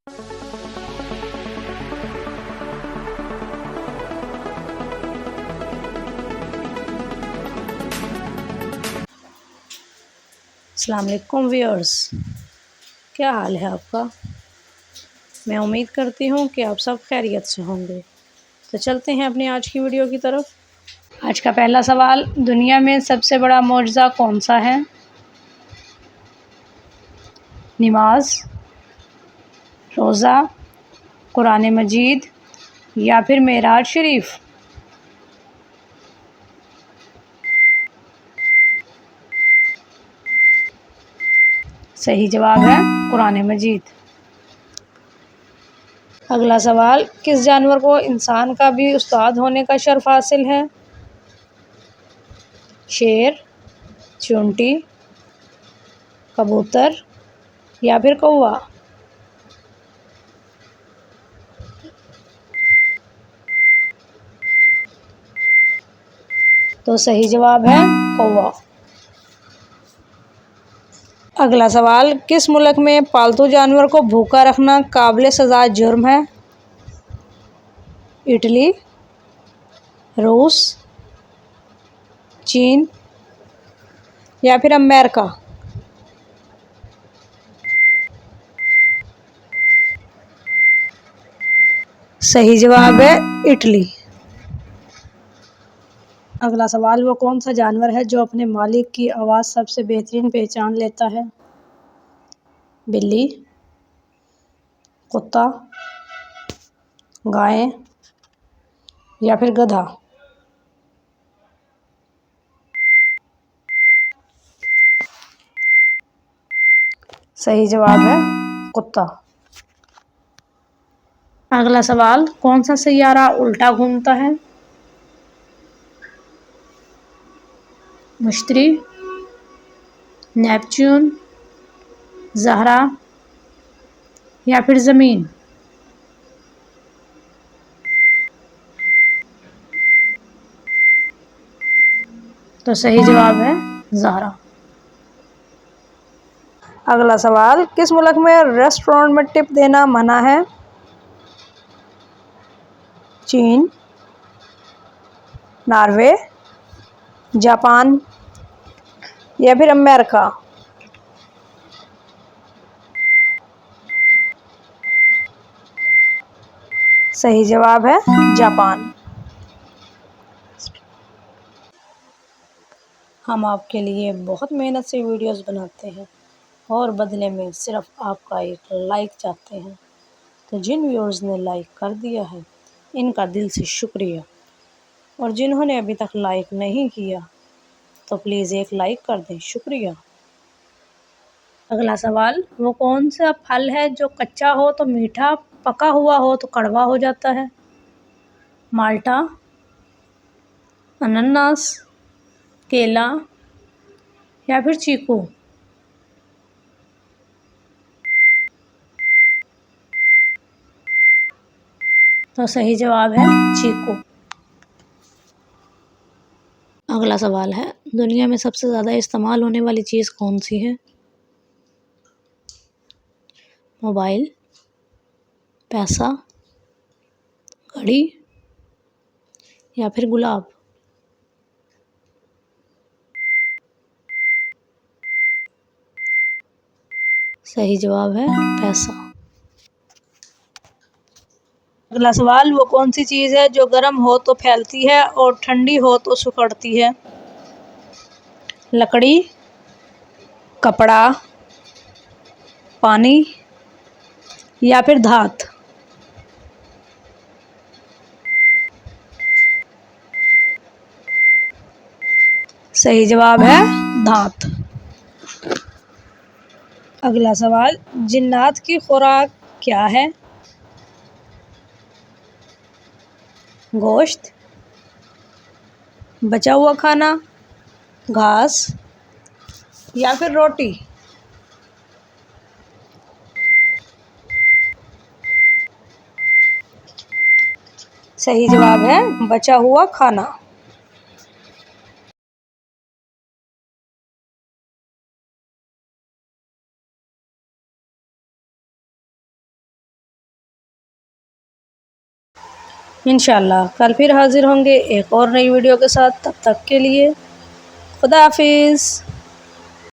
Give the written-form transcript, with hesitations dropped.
अस्सलाम वालेकुम व्यूअर्स, क्या हाल है आपका। मैं उम्मीद करती हूँ कि आप सब खैरियत से होंगे। तो चलते हैं अपनी आज की वीडियो की तरफ। आज का पहला सवाल, दुनिया में सबसे बड़ा मोजज़ा कौन सा है। नमाज, रोज़ा, कुरान मजीद या फिर मेराज शरीफ। सही जवाब है कुरान मजीद। अगला सवाल, किस जानवर को इंसान का भी उस्ताद होने का शर्फ हासिल है। शेर, चींटी, कबूतर या फिर कौवा। तो सही जवाब है कौवा। अगला सवाल, किस मुल्क में पालतू जानवर को भूखा रखना काबिल सज़ा जुर्म है। इटली, रूस, चीन या फिर अमेरिका। सही जवाब है इटली। अगला सवाल, वो कौन सा जानवर है जो अपने मालिक की आवाज़ सबसे बेहतरीन पहचान लेता है। बिल्ली, कुत्ता, गाय या फिर गधा। सही जवाब है कुत्ता। अगला सवाल, कौन सा सैयारा उल्टा घूमता है। मुश्तरी, नेपच्यून, ज़हरा या फिर ज़मीन। तो सही जवाब है ज़हरा। अगला सवाल, किस मुल्क में रेस्टोरेंट में टिप देना मना है। चीन, नॉर्वे, जापान या फिर अमेरिका। सही जवाब है जापान। हम आपके लिए बहुत मेहनत से वीडियोस बनाते हैं और बदले में सिर्फ आपका एक लाइक चाहते हैं। तो जिन व्यूअर्स ने लाइक कर दिया है, इनका दिल से शुक्रिया। और जिन्होंने अभी तक लाइक नहीं किया, तो प्लीज़ एक लाइक कर दें, शुक्रिया। अगला सवाल, वो कौन सा फल है जो कच्चा हो तो मीठा, पका हुआ हो तो कड़वा हो जाता है। माल्टा, अनानास, केला या फिर चीकू। तो सही जवाब है चीकू। अगला सवाल है, दुनिया में सबसे ज़्यादा इस्तेमाल होने वाली चीज़ कौन सी है। मोबाइल, पैसा, घड़ी या फिर गुलाब। सही जवाब है पैसा। अगला सवाल, वो कौन सी चीज़ है जो गर्म हो तो फैलती है और ठंडी हो तो सिकुड़ती है। लकड़ी, कपड़ा, पानी या फिर धात। सही जवाब है धात। अगला सवाल, जिन्नात की खुराक क्या है। गोश्त, बचा हुआ खाना, घास या फिर रोटी। सही जवाब है बचा हुआ खाना। इंशाल्लाह कल फिर हाज़िर होंगे एक और नई वीडियो के साथ। तब तक के लिए खुदा हाफिज़।